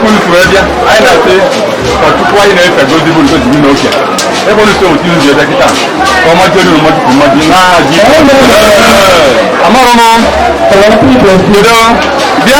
kwuru kwuru bịa anyị na-asị ka tupu anyị na-efe gozi bụ nso jiri n'oke ebe ọnụ so otu ụzọ ebe kịta ka ọma jiri mmadụ kwuru mmadụ n'aha ji amarụ m kedu bịa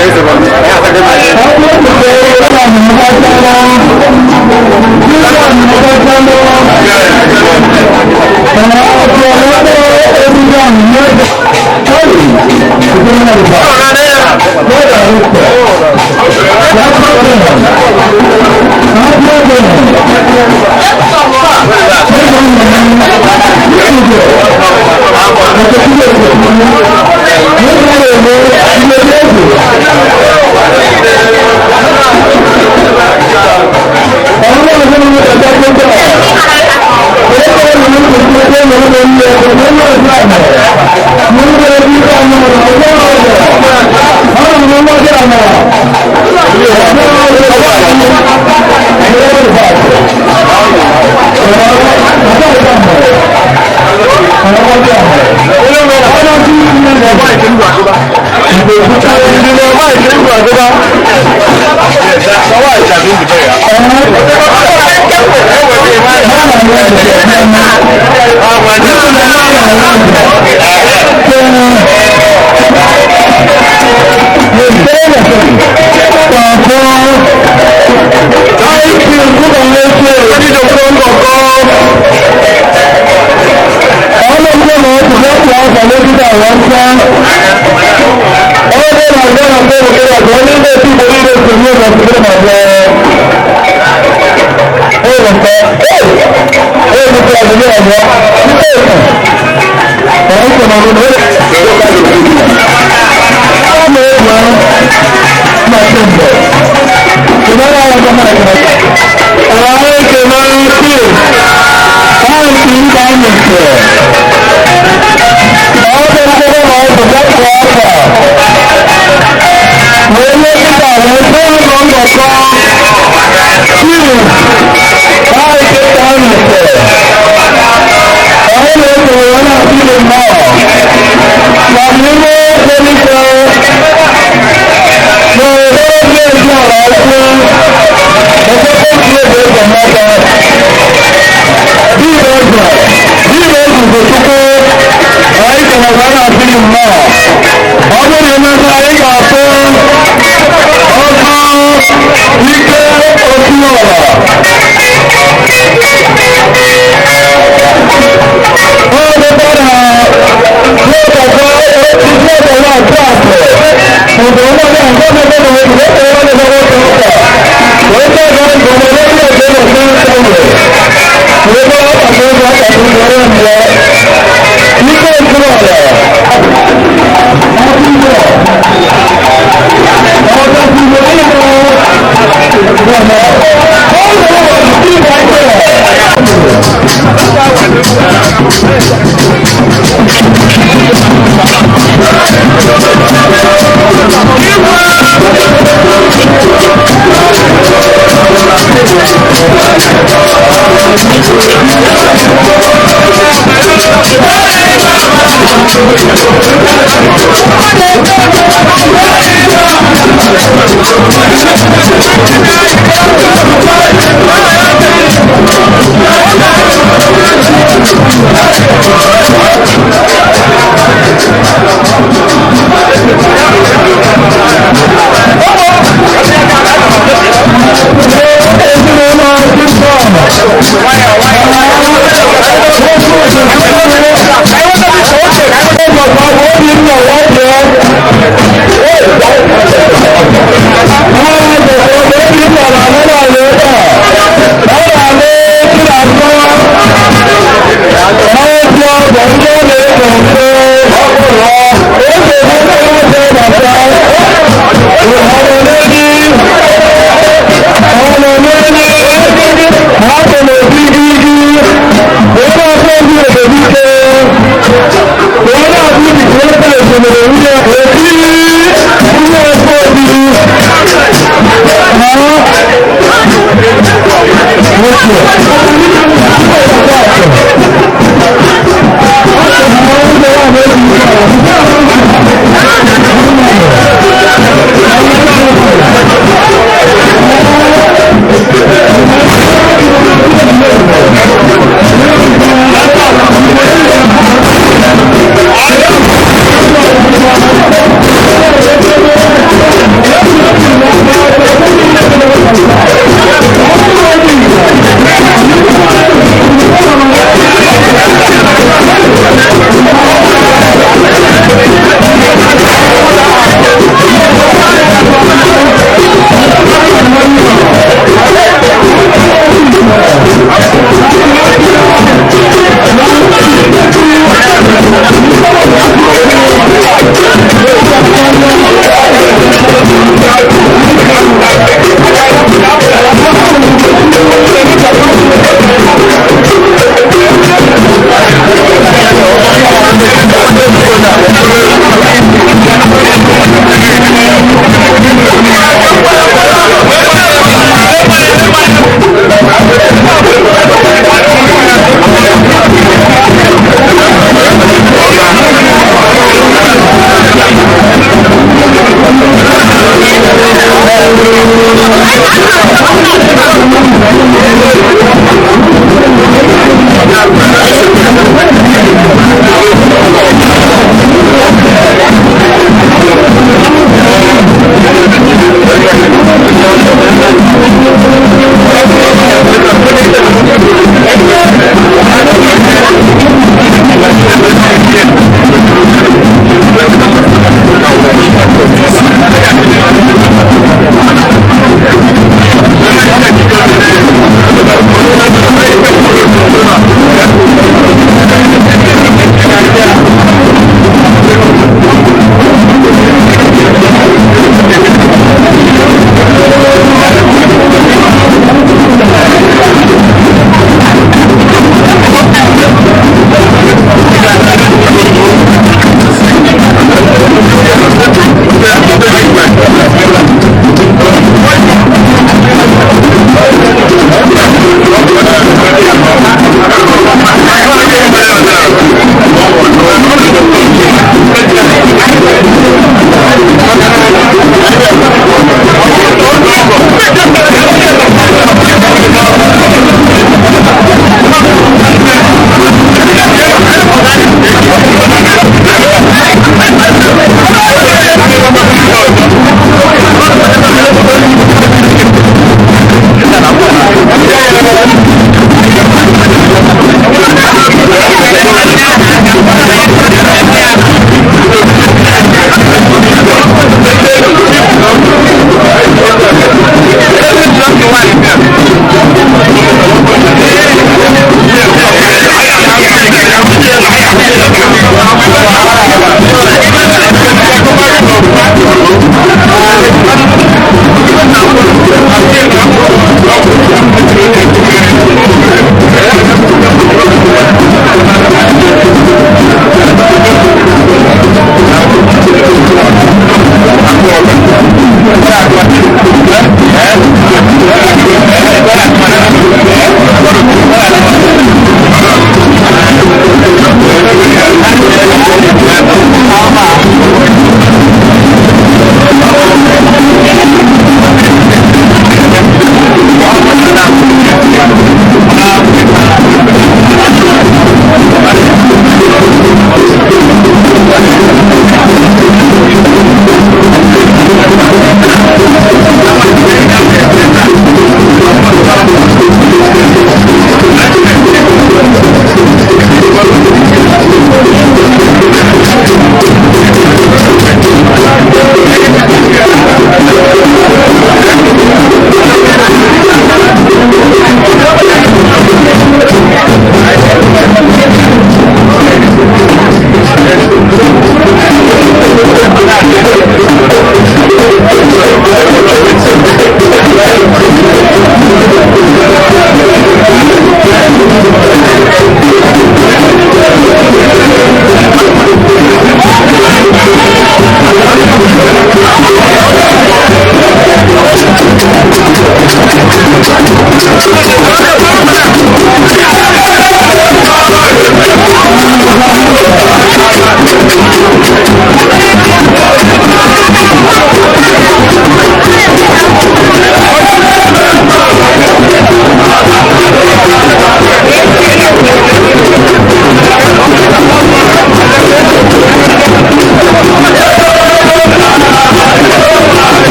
There's a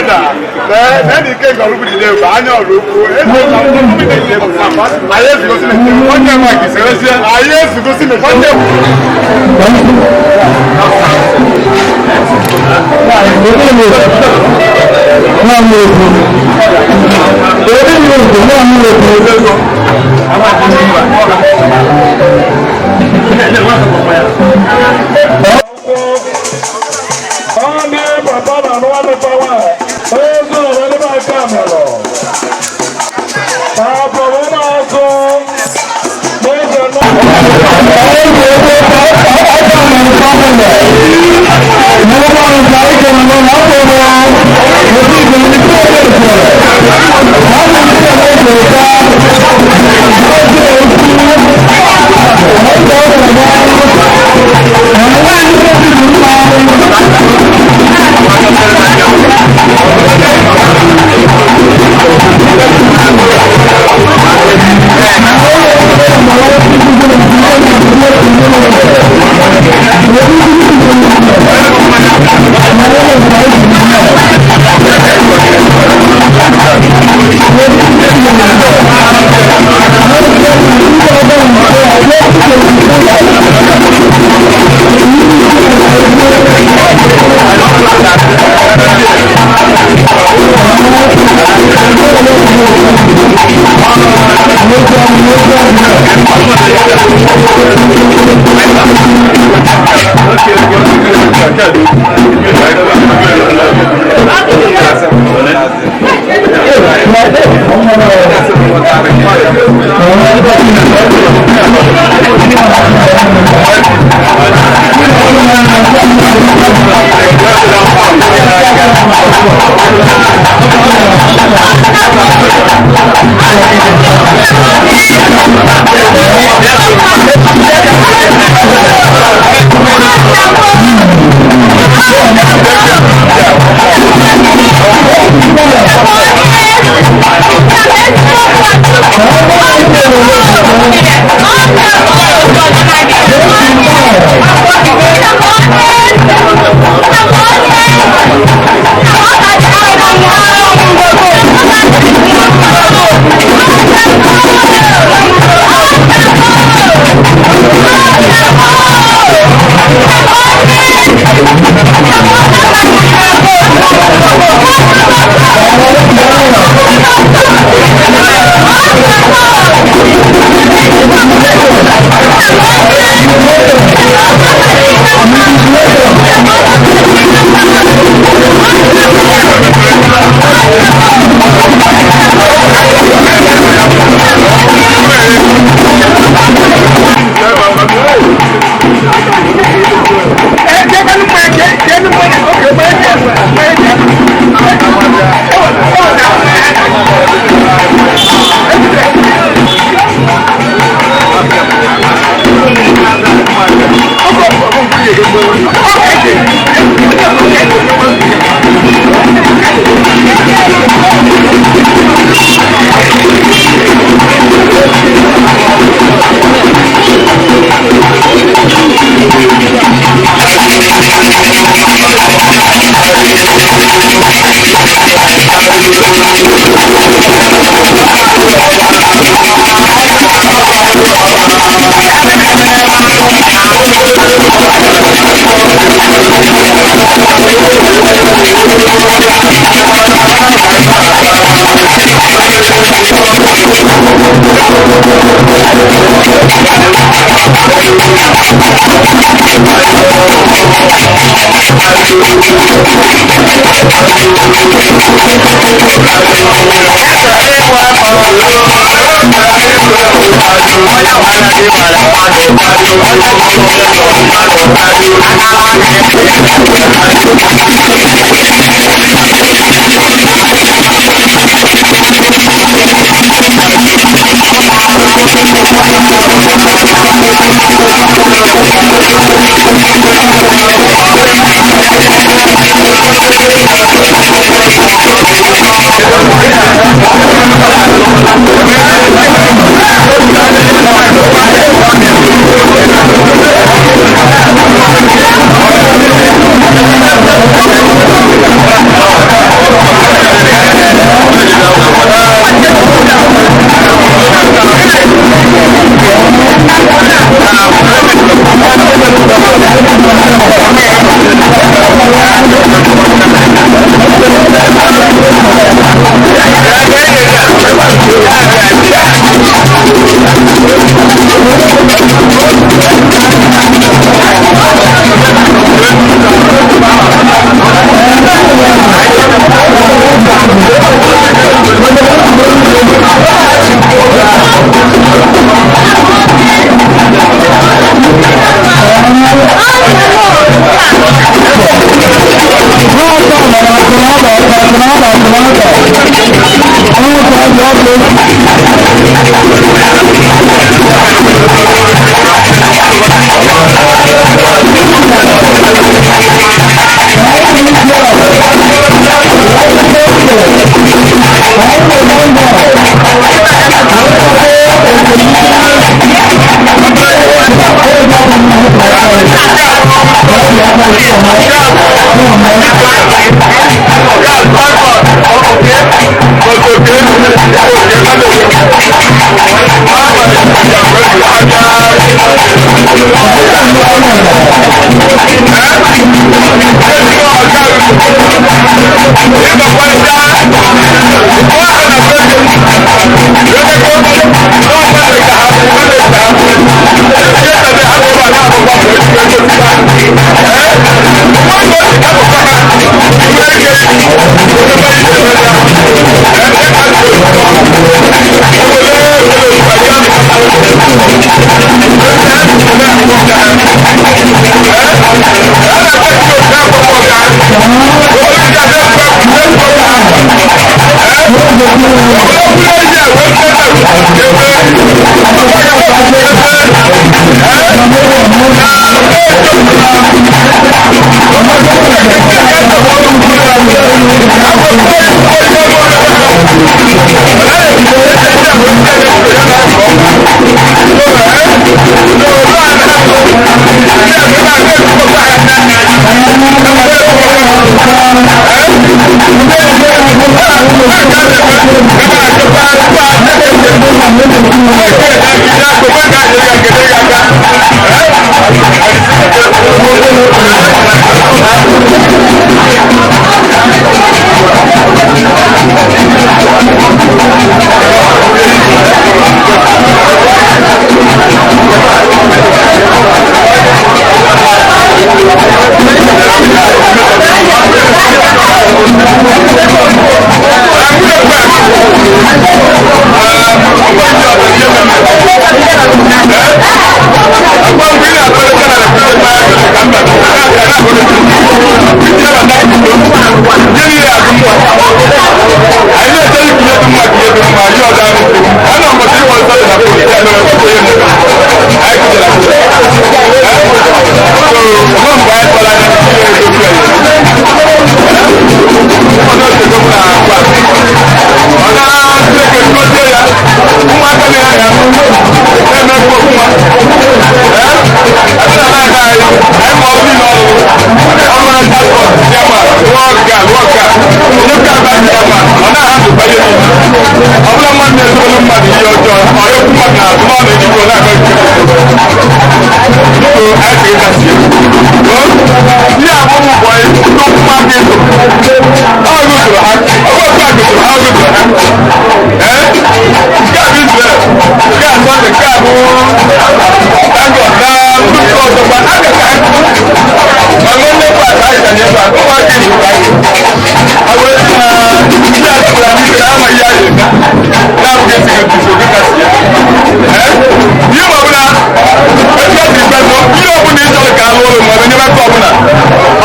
brother. Then he came to look at the I know Oraukwu. I used to go see the one day like this. I used to go see the one day.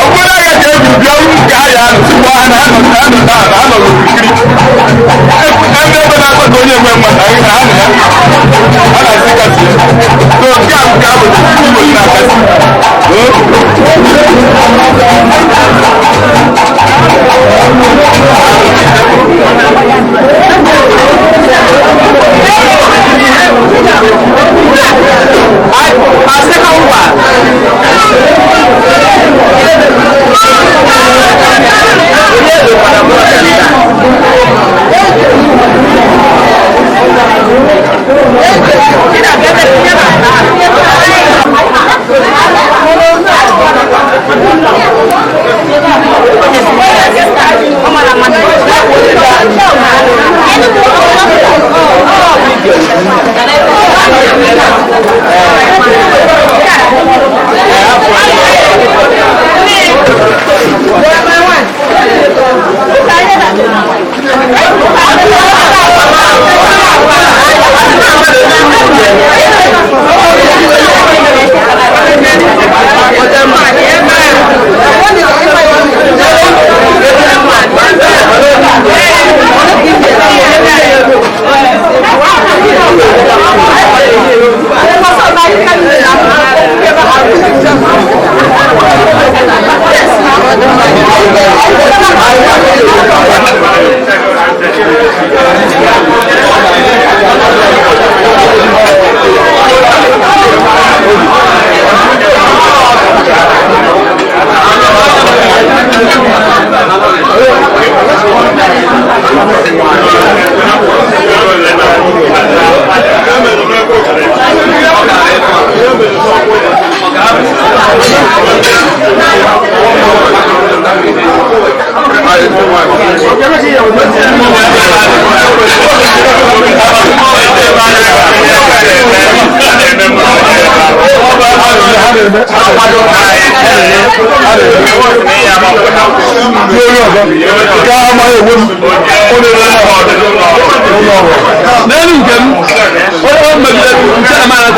Ọ̀gbọ́n náà yẹ kí ebi bí ọ̀hún ká yà á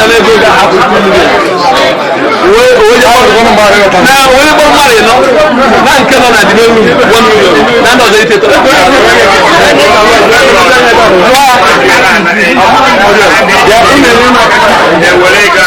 na ego ga hapo oje kwa kono mare na oje kwa mare no na nke no na di melu 1 million na ndo ze ite to ya ime ni na e wele ga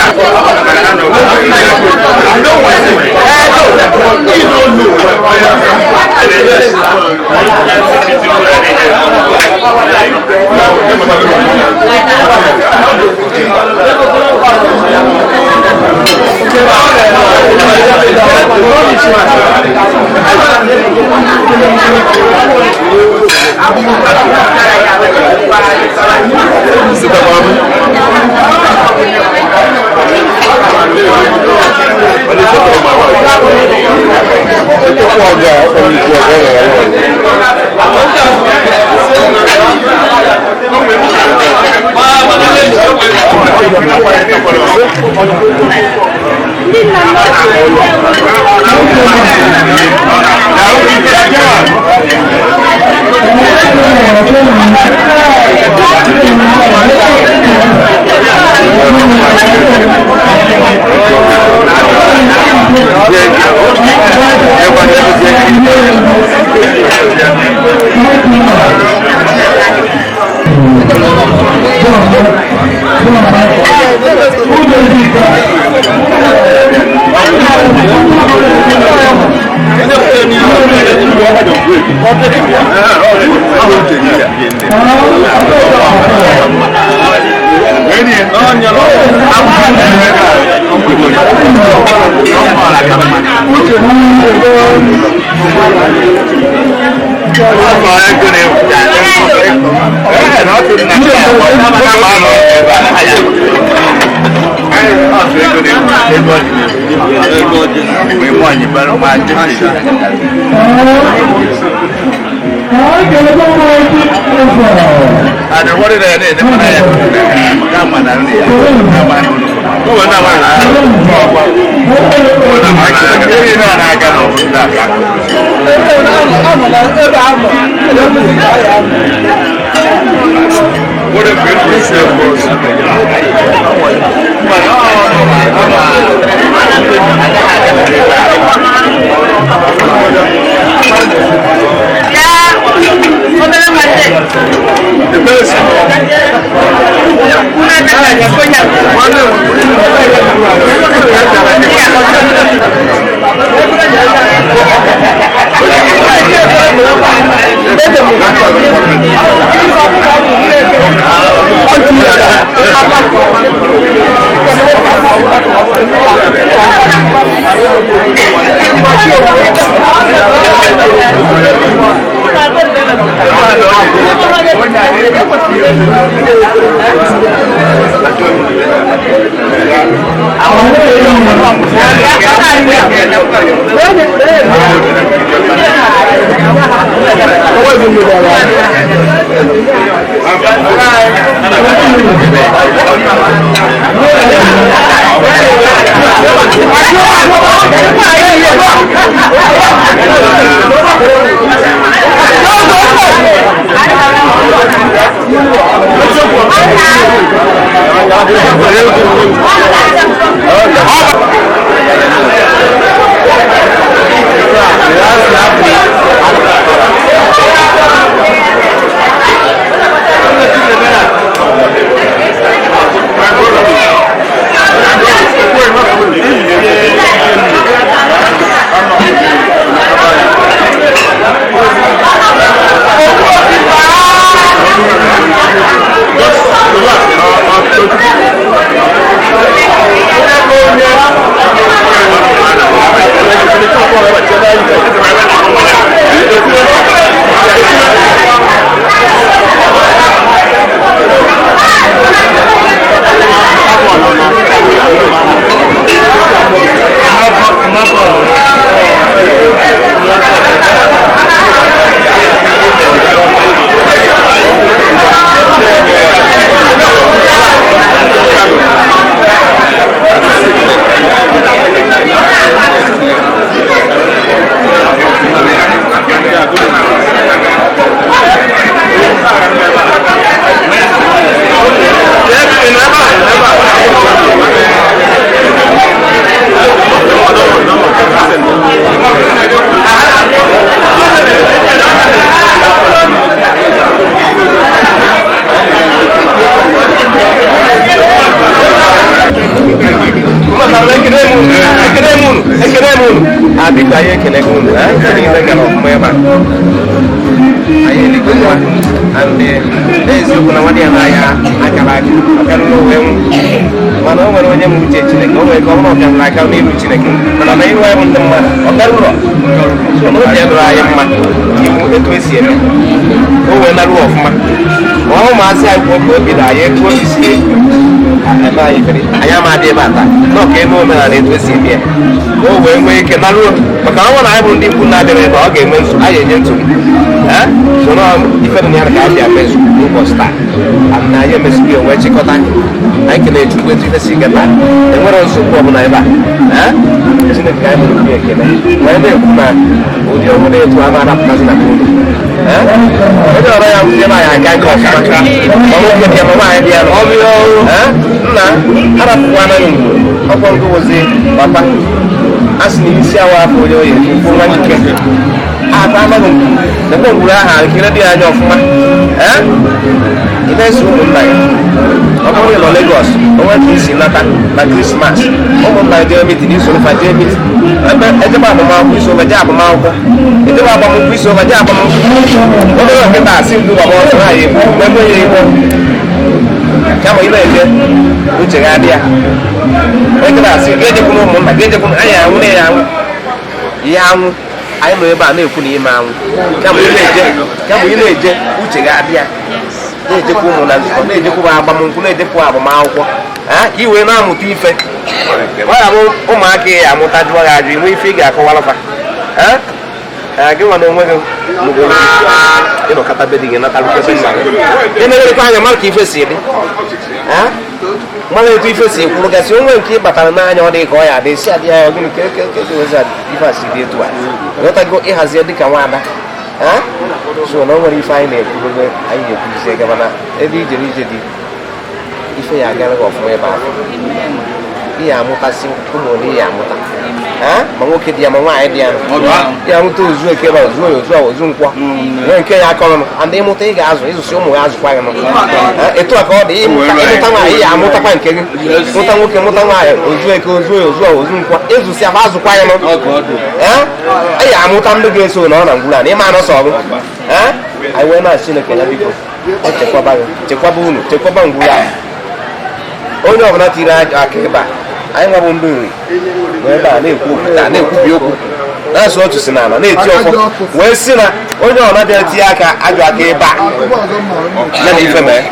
biko anyị ekele gị unu niile gara ọfụma ebe a anyị eligokwa n'eziokwu na nwadị ya n'anya akara aka ọkarịrị onwe m mana o nwere onye m uche Chineke o nwere ka ọ bụrụ ọkarịrị aka n'iru Chineke mana na iru anyị bụ ndị mmadụ ọkarịrị n'oge dụrụ anyị mma iwu etu esi eme o wee naruo ọfụma ma ọ ụmụazị anyị kwuo ka obi na anyị etu osisi ebe anyị fere anyị amadị ebe ata n'ọka eme omenala etu esi eme ya o wee nwee ike naruo maka ọ na anyị bụ ndị ikwu na-adịrị ebe ọ ga-enwe nsogbu anyị enye nsogbu soro ife dị ya ka anyị emezu n'ụbọchị taa na anyị emezighi onwe chịkọta anyị kene chukwu etu ife si ike taa enwere nsogbu ọbụla ebe a Chineke anyị bụrụ obi ekele wee na-ekwu na ụdị ọhụrụ etu a na-adapụtazi na unu onye ọrụ ya nwụzie anyị aka nke ọfụma ọnwoke dị ya ma nwaanyị dị ya nna arapụkwa anaghị mgbe ọkwa nke wozi papa a sị na isi awa afọ onye oyi mkpụ nwa nke aka amaghị mgbe ngwuru aha nkiri dị anya ọfụma ị na-eso ụmụnna ya ọ bụrụ ịnọ Lagos onwe ka isi nata na Krismas ụmụnna ya jee mitin isoro fa jee mitin ejebe agbamakwụkwọ iso je agbamakwụkwọ ejebe agbamakwụkwọ iso je agbamakwụkwọ obere nkịta asị ndị gbama ọsọ ha ya egbu mgbe ya igbo kama ị na-eje uche ga adị ya ekere asị ga-ejekwuru ụmụnna ga-ejekwuru anyị anwụ na ya anwụ ihe anwụ anyị nọ ebe a na-ekwu na ime anwụ kama ị na-eje uche ga adị ya na-ejekwa ụmụ na nzukọ na-ejekwa agbamnkwụ na-ejekwa agbamakwụkwọ iwe na-amụta ife gbara m ụmụaka ya amụta jụọ gị ajụ inwe ife ị ga-akọwalụfa gị nwa na onwe gị ịnọkọta be dị gị natalụkebe nna gị emerekwa anya mara ka ife si dị mara etu ife si kwuru gasị onwe nke ị batara n'anya ọ dị ka ọ ya adị si adị ya gịnị ozi ife a si dị etu a ghọtago ịhazie dịka nwaada so na o nwere ife anyị na-ekwurobe anyị na-ekwuzie gaba na ebe ijere ije dị ife ya agaraghị ọfụma ebe ahụ ihe amụtasị ụmụ ole ihe amụta ma nwoke dị ya ma nwaanyị dị ya ya amụta ozu eke ebe ozu oyi ozu ozu nkwọ nwee nke ya akọrọ and ịmụta ị ga-azụ ịzụsị ụmụ ya azụkwa gị etu a ka ọ dị ịmụta nwaanyị ya amụtakwa nke gị mụta nwoke mụta nwaanyị ozu eke ozu oyi ozu ozu nkwọ ịzụsị ya ma azụkwa ya anyị amụta ndị ga-eso na ọ na ngwuru a na ịma anọsọ ọgụ anyị wee na Chineke ya biko chekwaba unu chekwaba ngwuru ahụ onye ọbụla tiri aka ebe a anyị nwabụ ndị nri ebe a na-ekwubi okwu na-asụ otu si n'ala na-eti ọfọ wee sị na onye ọbụla bịara tinye aka ajụ aka ebe a ya na ife mee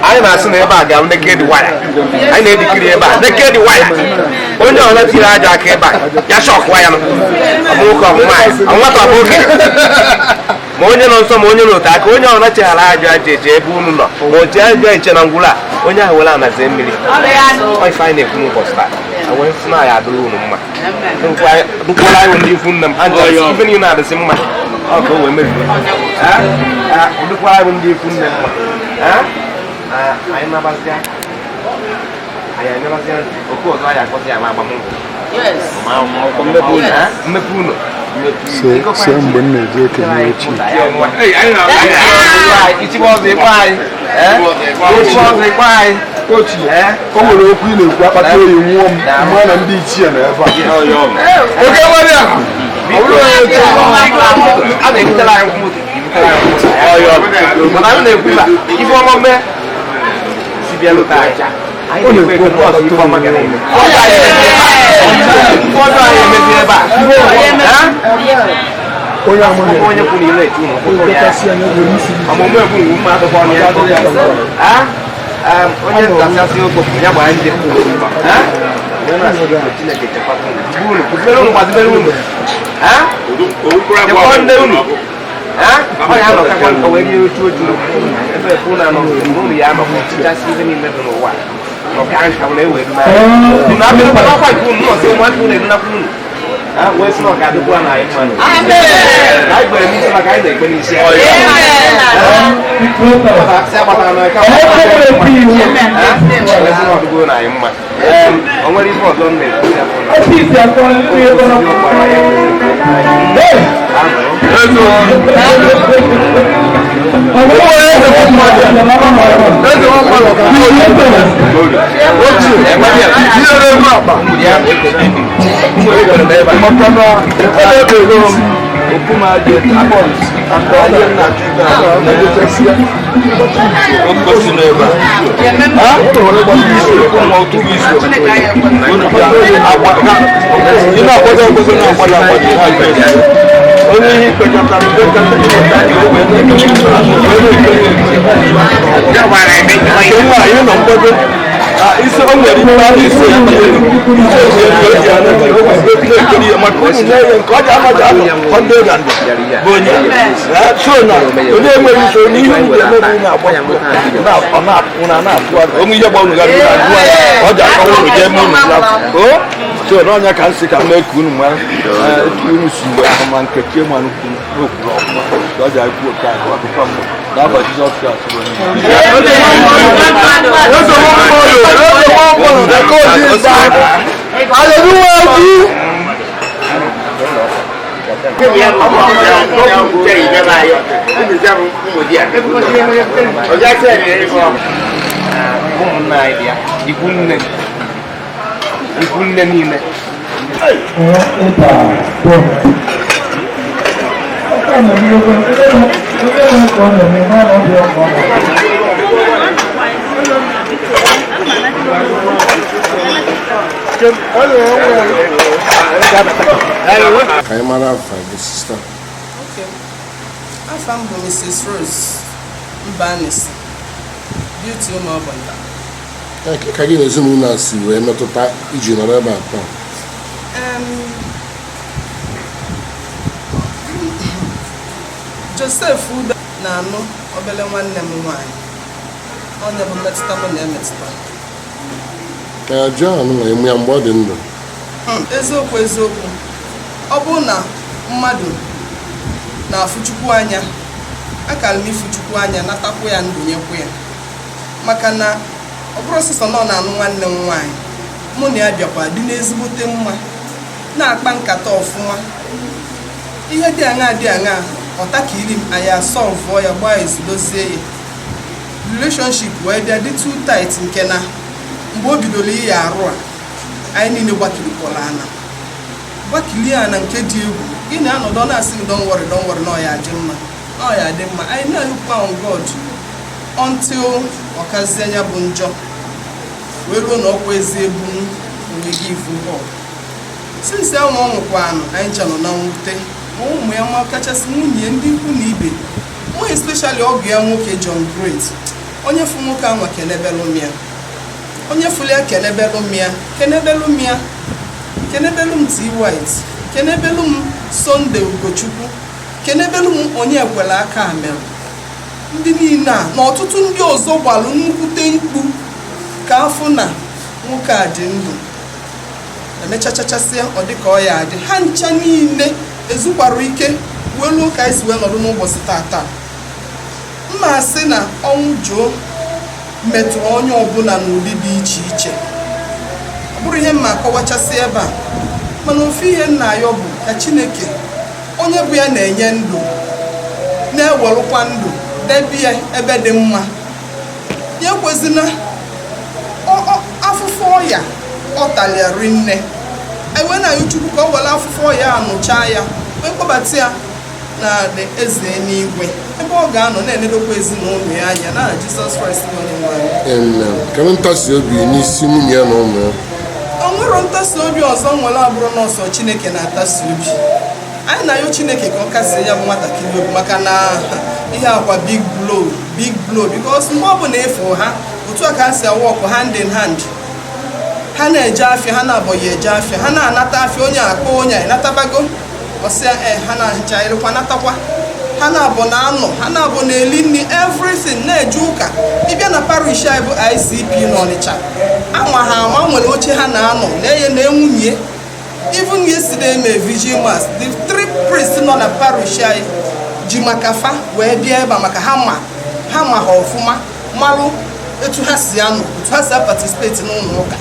anyị na-asị na ebe a ga naked waya anyị na-edikiri ebe a naked waya onye ọbụla tiri ajụ aka ebe a ya shọkwa ya ọmụnwoke ọmụnwaanyị nwata bụ okenye ma onye nọ nsọ ma onye n'ote aka onye ọbụla cheghara ajụ aja eche ebe unu nọ ma oche ajụ nche na ngwụla onye ahụ were anazie mmiri ife anyị na-ekwu n'ụbọchị taa wee sị na ya adịrị unu mma dụkwara anyị ndị ikwu nne m ha nche ife niile na-adịsị mma ọ ka o wee mebido dụkwara anyị ndị ikwu nne mma anyị nabazịa anyị anyabazịa oke ọzọ anyị akpọzi ya ma agbamnkwụ mmepe ụlọ so mgbe m na-eje ekele echi o nwere okwu ị na-ekwu akpata oyi nwụọ m mgbe na ndị ichie na ebe onye kwuru ile etu onye ntasịasị okpokpo ya gbara nje Chineke chekwara unu chekwa nne unu ọ ya anọkakwa nka wee nye otu otu ebe efu na anọ n'ụlọ ya anọkwa tichasị ihe niile dị n'ụwa ọka nka were ewe unu abịakwa n'ọkwa nke unu nọsị nwanne unu edunakwa unu wee sị na ọ ga-adịkwa na anyị mmanụ anyị gbere n'isi maka anyị na-ekpe n'isi ọdụgo na anyị mma o nwere ife ọzọ na-ekwu So no nya kan sika make unu ma unu suwe man keke man ku so ja ku ka ko fam da ba Jesus Christ so ni sister. Okay. I found Mrs. Rose Mbanis. Beauty Umabanda. Ka gị na ezinụlọ a si wee metụta iji nọrọ ebe a taa? Joseph Udoh na-anụ obele nwanne m nwanyị. Onye bụ mmetụta m na-emetụta. John nwere emu ya mgbe ọ dị ndụ. Eziokwu. Ọ bụrụ na mmadụ na-afụ Chukwu anya, akara m ifu Chukwu anya natakwu ya ndụ nyekwu ya. Maka na ọ bụrụ sịsọ nọ na-anụ nwanne m nwaanyị, mụ na ya bịakwa dị n'ezigbote mma, na-akpa nkata ọfụma. Ihe dị aṅaa ọta ka iri m anyị asọlvụọ ya gbaa ezudozie ya. Relationship wee bịa dị too tight nke na mgbe o bidoro ihe arụ a, anyị niile gbakirikpọrọ ana nke dị egwu. Gị na-anọdụ na-asị m don't worry na ọ ya dị mma. Anyị na-ahụkwa on God until ọkazie anya bụ njọ wee ruo na ọkwa ezi ebu onwe gị ifu bọọlụ. Since ya nwa ọ nwụkwanụ, anyị ncha nọ na mwute ma ụmụ ya ma kachasị nwunye ndị ikwu na ibe mụ especially ọgụ ya nwoke John Great. Onye fụ nwoke anwa kenebelụmịa, onye fụrụ ya kenebelụmịa, kenebelụm T. White, kenebelụm Sunday Ugochukwu, kenebelụm onye ekwele aka amerụ. Ndị niile a na ọtụtụ ndị ọzọ gbalụ nnukwute mkpu ka afụ na nwoke a dị ndụ. Emechachachasịa ọ dị ka ọ ya adị. Ha ncha niile ezukwara ike welu ụka isi wee nọdụ n'ụbọchị tata. Mma asị na ọnwụ Joe metụrụ onye ọbụla n'ụdị dị iche iche. Ọ bụrụ ihe mma akọwachasị ebe a, mana ofu ihe nna ya bụ ka Chineke onye bụ ya na-enye ndụ na-ewelụkwa ndụ debe ya ebe dị mma. Ya ekwezina afụfụ ọya ọ talịarị nne. Anyị wee na-ayọ Chukwu ka ọ were afụfụ ọya anụchaa ya wee kpọbata ya na eze n'igwe ebe ọ ga-anọ na-enedokwa ezinụlọ ya anya na Jizọs Kraịst onye nwanyị. Ka ntasi obi n'isi nwunye ya na ụmụ ya. O nwere ntasi obi ọzọ nwere abụrụ n'ọsọ Chineke na-atasi obi. Anyị na-ayọ Chineke ka ọ kasie ya bụ nwatakịrị obi maka na ihe akwa big blow because mgbe ọ bụ na efu ha otu a ka ha si awọkụ hand in hand. Ha na-eje afịa, ha na-abọghị eje afịa, ha na-anata afịa onye akpọ onye anyị natabago ọsịa ha na-ahicha ịrịkwa natakwa. Ha na-abụ na anọ, ha na-abụ na eli nri everything na-eje ụka. Ịbịa na parish anyị bụ ICP n'Ọnịcha, ama ha ama nwere oche ha na-anọ na-enye na enwunye. Even yesterday me vigil mass, the 3 priests nọ na parish anyị ji maka fa wee bịa ebe maka ha ma ha ọfụma malụ etu ha si anọ, etu ha si participate n'ụlọ ụka.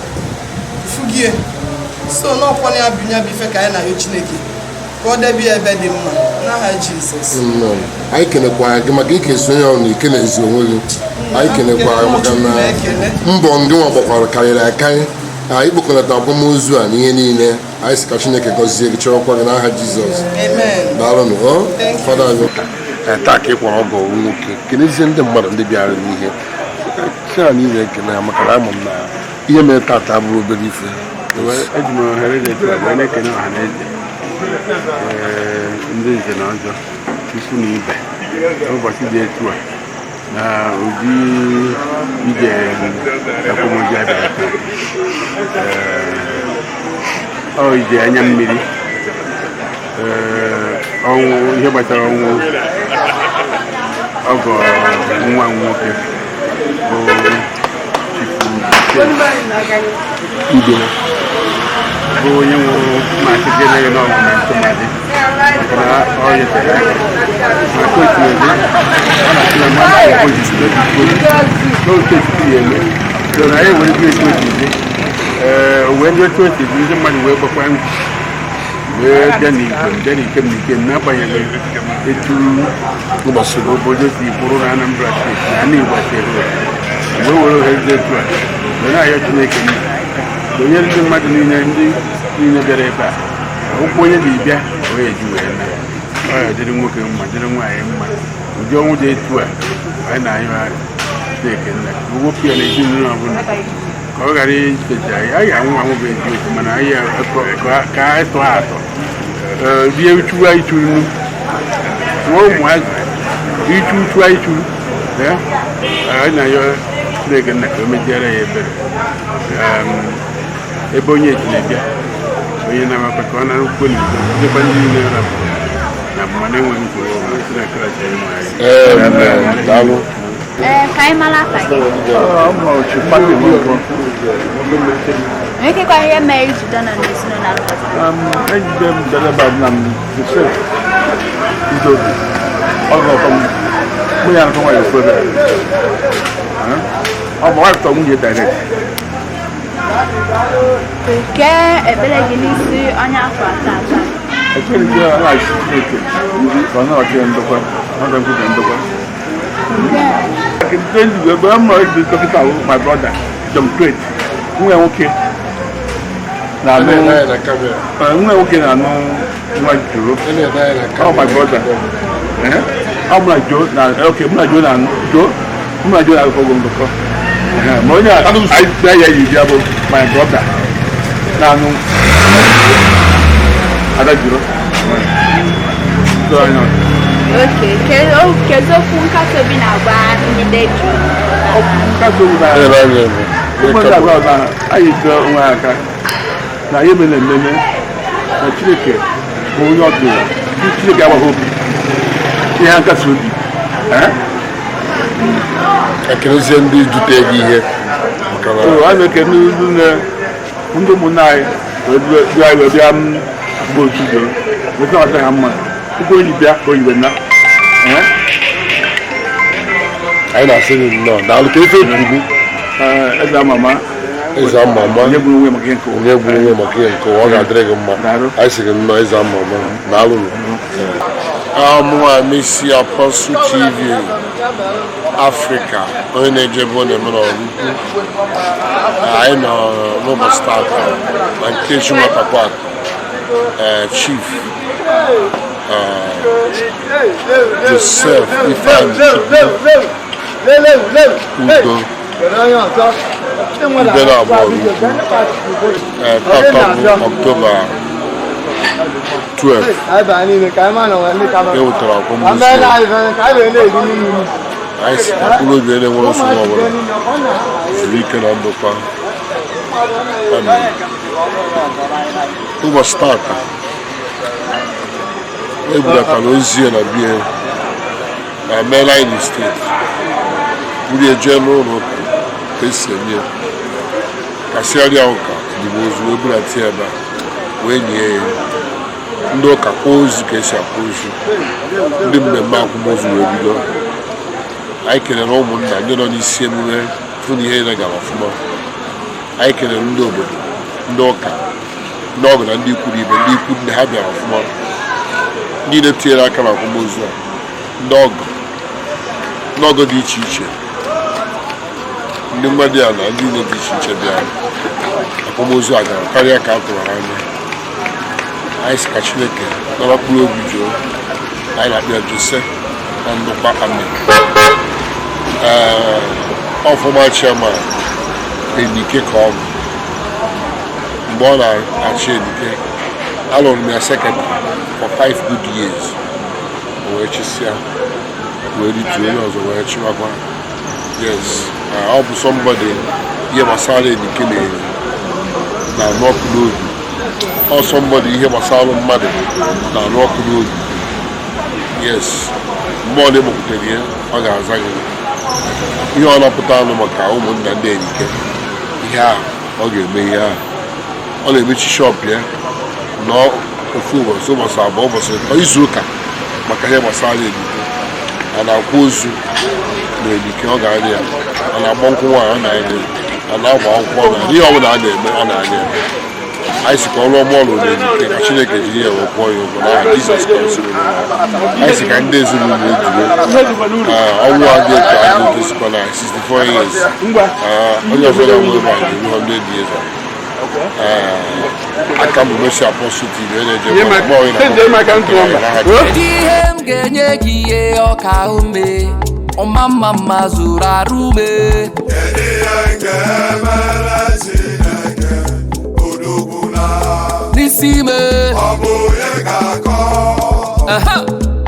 Fugie so n'ọkwọ ya binya bife ka anyị na-ayọ Chineke ka ọ debe ebe dị mma n'aha Jizọs. Anyị kenekwa gị maka ike sonye ọnụ ike na-ezi onwe gị. Anyị kenekwa maka na mbọ ndị nwa gbakwara karịrị akarị. Anyị kpokọlata akwamozu a na ihe niile. Anyị sị ka Chineke gọzie gị chọrọkwa gị n'aha Jizọs. Daalụnụ. Fada anyị taa ka ị kwara ọgọ nwoke kenezie ndị mmadụ ndị bịara n'ihe a niile ekene ha maka na ama m na ihe mere tata bụrụ obere ife. Eji m ohere dị etu a na-ekene ọha na eze ndị nze na ọzọ ikwu na ibe ụbọchị dị etu a na ụdị ije akwamozu abịara taa ije anya mmiri ọnwụ ihe gbasara ọnwụ ọgọ nwa nwoke bụ Udoh bụ onye nwụrụ masị gịnị n'ọgwụ na ntụmadị maka na ọ yetere aka maka otu ebe ọ na-asị na mmadụ akwụkwọ jisiri n'otu etiti ya eme so na ya were gị etu otizi wee ndị otu otizi ndị mmadụ wee gbakwa ntị wee bịa n'ikem n'agbanyeghị etu ụbọchị obodo si bụrụ na Anambra steeti na ana Igbo steeti wee were ohere dị etu a wee na-ayọ Chineke onyere ndị mmadụ niile bịara ebe a ụkwụ onye dị bịa wee eji wee na ọya dịrị nwoke mma dịrị nwaanyị mma ụdị ọnwụ dị etu a anyị na-ayọ Chineke nna wepụ ya na ezinụlọ ọbụla ka ọ ghara ichecha anyị anwụ bụ eziokwu mana anyị ka anyị tọọ atọ rie uchu anyị churu tụọ ụmụazị ichu uchu anyị churu anyị na-ayọ Chineke nna ka o meziere ya ebere ebe onye ejiri bịa onye na-amakwa ka ọ nara ukwu n'igbo ndekwa ndị niile rapụrụ na mmadụ enweghị nsogbu ọbụla Chineke rachara ịmụ anyị. Kain malapay. May kaya may juda na nisno na lupas. Ay dem dalabad nam sir. Udoh. Ogo kom muyan ko ay further. Abo wa to mu ye direct. Ke ebele ginisi anya afata. Actually je ala shike. Kono o je ndokwa. No dem ku ndokwa. I can tell you, but I'm not the doctor of my brother, John Crate. We are okay. Now, I'm okay now. Oh, my brother. I'm like Joe. Now, okay, I'm not Joe now. Joe, I'm not Joe. I'm going to go. I say you have my brother. Now, I don't know. So I know. Okay, kezo funka to be na ba ni deju. Funka to na. Funka to na. Ayi to nwa aka. Na ye mele mele. Na Chineke ko yo do. Chineke awa hope. Ihe aka so bi. Ekele ndị jute gị ihe. So I make nu ndu munai. We bia bo tudo. We so ata hamma. Ugo ni bia ko iwe na. Anyị na-asị gị nnọọ daalụ ka efe ebubu eze mama onye gburu nwe maka nke ụwa ọ ga-adịrị gị mma anyị sị gị nnọọ eze mama daalụ amụma Messi Apostle TV Africa onye na-ejebe onye mere ọgụgụ anyị nọ n'ụbọchị tata na nke Chinwatakweaku Chief Joseph Ifeanyi Udoh Ibenabo October 12 ewetara akwamozu anyị si mkpụrụ obi ele nwere nsogbu ọbụla zuru ike na ndokwa ụbọchị tata ebulatara ozi na bie na Maryland steeti buru eje n'ụlọ ụka ka esi eme kasịarịa ụka dịbụ ozu wee bulata ebe a wee nye ya ndị ụka kwa ozu ka esi akwa ozu ndị mmemme akwamozu wee bido anyị kelere ụmụnna ndị nọ n'isi emume fụ na ihe gara ọfụma anyị kelere ndị obodo ndị ụka ndị ọgụ na ndị ikwu ibe ndị ikwu ndị ha bịara ọfụma ndị na-etinyere aka na akwamozu a ndị ọgọ dị iche iche ndị mmadụ ya na ndị niile dị iche iche bịara akwamozu a gara karịa ka a tụrụ anya. Anyị si ka Chineke nara mkpụrụ obi jụọ anyị na-akpịa Jose na ndụkwa amen. Ọfọma chairman Enike ka ọ bụ mgbe ọ na-achị Enike alụrụ m ya secretary for 5 good years o wee chịsịa wee rituo onye ọzọ wee chịwakwa. Yes, ọ bụ somebody ihe gbasara Enike na-anụ ọkụ n'obi. Ọ somebody ihe gbasara mmadụ na-anụ ọkụ n'obi. Yes, mgbe ọ na-emepụtara ya ọ ga-aza gị ihe ọ napụta anụ maka ụmụnna ndị Enike. Ihe ahụ ọ ga-eme ihe ahụ ọ na-emechi shop ya na ofu ụbọchị abụọ ụbọchị izu ụka maka ihe gbasara Enike. A na-akwa ozu na Enike ọ ga-anya ya, a na-agba nkwụ nwaanyị ọ na-anya, a na-agba akwụkwọ na ihe ọbụla a na-eme ọ na-anya ya. Anyị si ka ọrụ ọma ọlụ na Enike ka Chineke jiri ya wee kwụọ ya ụgwọ n'aha Jizọs Kraịst. Anyị si ka ndị ezinụlọ ejiri ọnwụ a dị etu a ga-ekesikwa na 64 years onye ọbụla nwere ma ga-eru 100 years. Aka m Mercy Apostle TV na-eje ihe m ga-enye gị ihe ọka ume ọma mma zuru arụ ume n'isi ime ọ bụ onye ga-akọ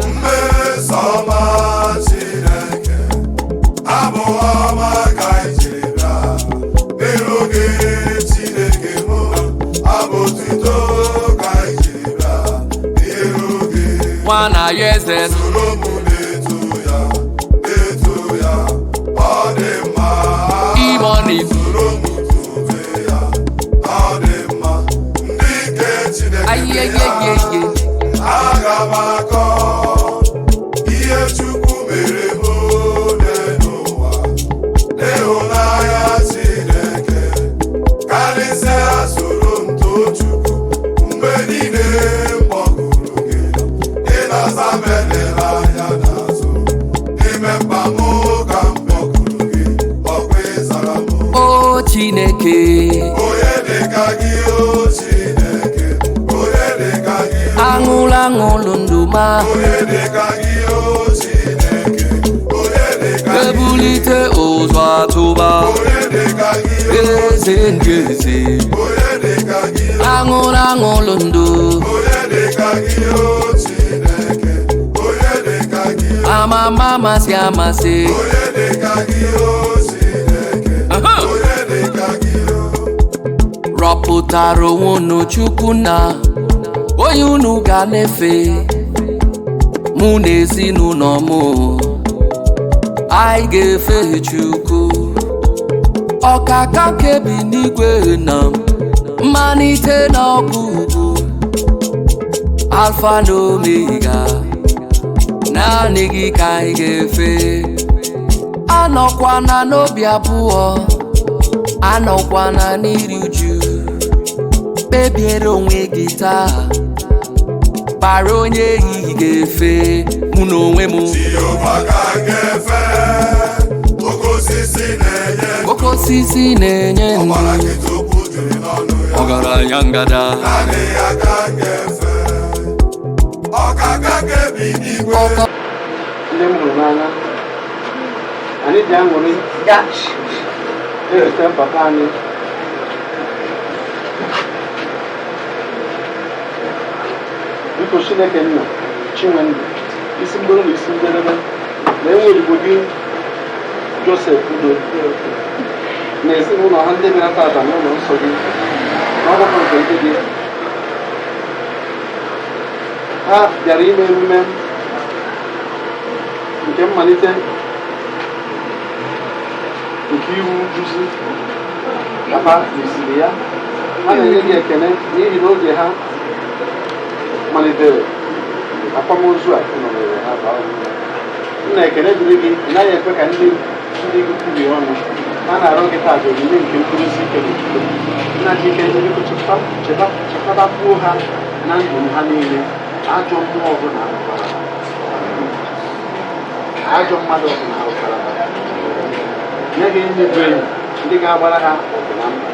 mmesoma Chineke abụ ọma ka ijiri bịa n'iru gị Chineke m abụ otuto ka ijiri bịa n'iru gị nwana ya eze soro m na-eto ya ọ dị mma imoni soro m tobe ya ọ dị mma ndị nke Chineke aga m akọ ihe Chukwu mere m n'ụwa n'ịhụnanya Chineke karịsịa soro m too Chukwu mgbe niile mkpọkụrụ gị ị na-aza m elele anya n'azụ n'ime mkpa m ka m kpọkụrụ gị ọkwa ịzara m o Chineke onye dịka gị o Chineke onye dịka gị aṅụlụ ndụ ma onye dịka gị o Chineke onye dịka gị ebulite ụzọ atụba onye dịka gị eze ndị eze onye dịka gị aṅụlụ ndụ onye dịka gị o Chineke onye dịka gị amasị onye dịka gị o Chineke onye dịka gị rọpụtara onwe unu Chukwu na onye unu ga na-efe mụ na ezinụlọ m anyị ga-efe Chukwu ọkaka kebi n'igwe na mmalite na ọgwụgwụ Alfa na Omega naanị gị ka anyị ga-efe anọkwana n'obi abụọ anọkwana n'iri uju kpebiere onwe gị taa kpara onye ehihie ga-efe mụ na onwe m oke osisi na-enye ndụ ọgaranya ngada ndị m hụrụ n'anya anyị ji aṅụrị na-eweta papa anyị biko Chineke nna Chinwendụ isi mgbere na isi njedebe na enwere igbo gị Joseph Udoh na ezinụlọ ha ndị bịara tata n'ụlọ nsọ gị na ọgbakọ nke ndị gị ha bịara ime emume nke mmalite nke iwu nkuzi papa mesiri ya ha na-enye gị ekele n'ihi na oge ha malitere akwamozu a nọnyere ha nna ekele dịrị gị ị naghị ekwe ka ndị gị kwubie ọnụ ha na-arụ gị taa bụ onyinye nke mkpụrụisi ike n'otuto nna Chike ndị biko chekwabakwuo ha na ndụ ha niile ajọ mmụọ ọbụla arụbara ajọ mmadụ ọbụla arụbara nye gị ndị bụ enyi ndị ga-agbara ha ọgụ na mba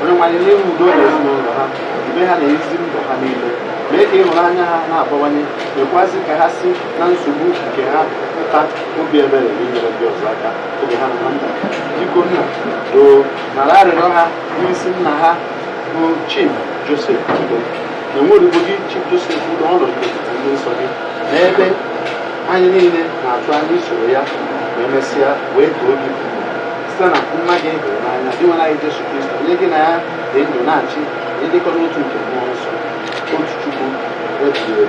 onye nwanyị na-ewu udo na ezinụlọ ha ebe ha na-ezi ndụ ha niile mee ka ịhụnanya ha na-abawanye mekwazị ka ha si na nsogbu nke ha pụta obi ebere na inyere ndị ọzọ aka oge ha nọ na mba biko nna doo nara arịrịọ ha n'isi nna ha bụ Chief Joseph Udoh na enwerugbo gị Chief Joseph Udoh ọnọdụ n'etiti ndị nsọ gị n'ebe anyị niile na-atụ anya isoro ya ma emesịa wee too gị site na nna gị hụrụ n'anya dị nwere anyị Jesu Kristo onye gị na ya dị ndụ na-achị ịdịkọ n'otu nke mmụọ nsọ otu Chukwu ebighị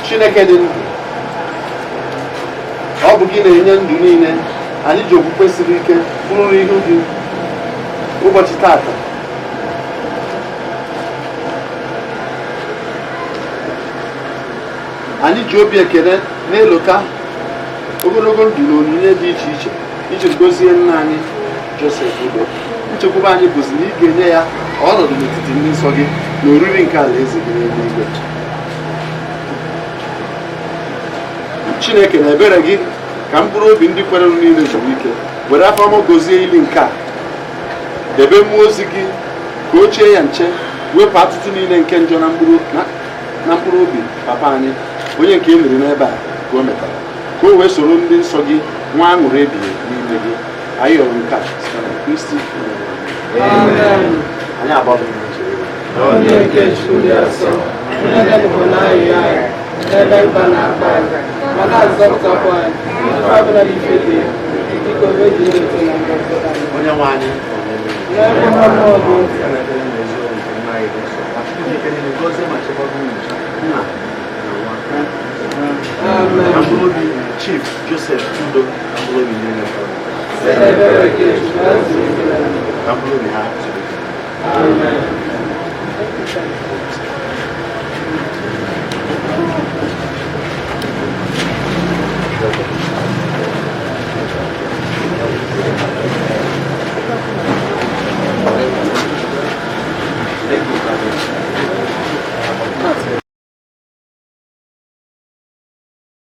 Chineke dị ndụ ọ bụ gị na-enye ndụ niile anyị ji okwukwe siri ike bụrụ ihu gị ụbọchị tata anyị ji obi ekele na-elota ogologo ndụ na onyinye dị iche iche iji gozie nna anyị Joseph Udoh. Nchekwube anyị bụzi na ị ga-enye ya ọnọdụ n'etiti ndị nsọ gị na oriri nke alaeze gị n'eluigwe. Chineke na ebere gị ka mkpụrụ obi ndị kwere niile zuru ike were afọma gozie ili nke a debe mmụọ ozi gị ka o chie ya nche wepụ atụtụ niile nke njọ na mkpụrụ obi papa anyị onye nke e liri n'ebe a ka o metara ka o wee soro ndị nsọ gị nwa aṅụrị ebighị n'ime gị anyị yọrọ nke a site na Kristi anyị agbabụ onye nwe anyị Chief Joseph Udoh Amen.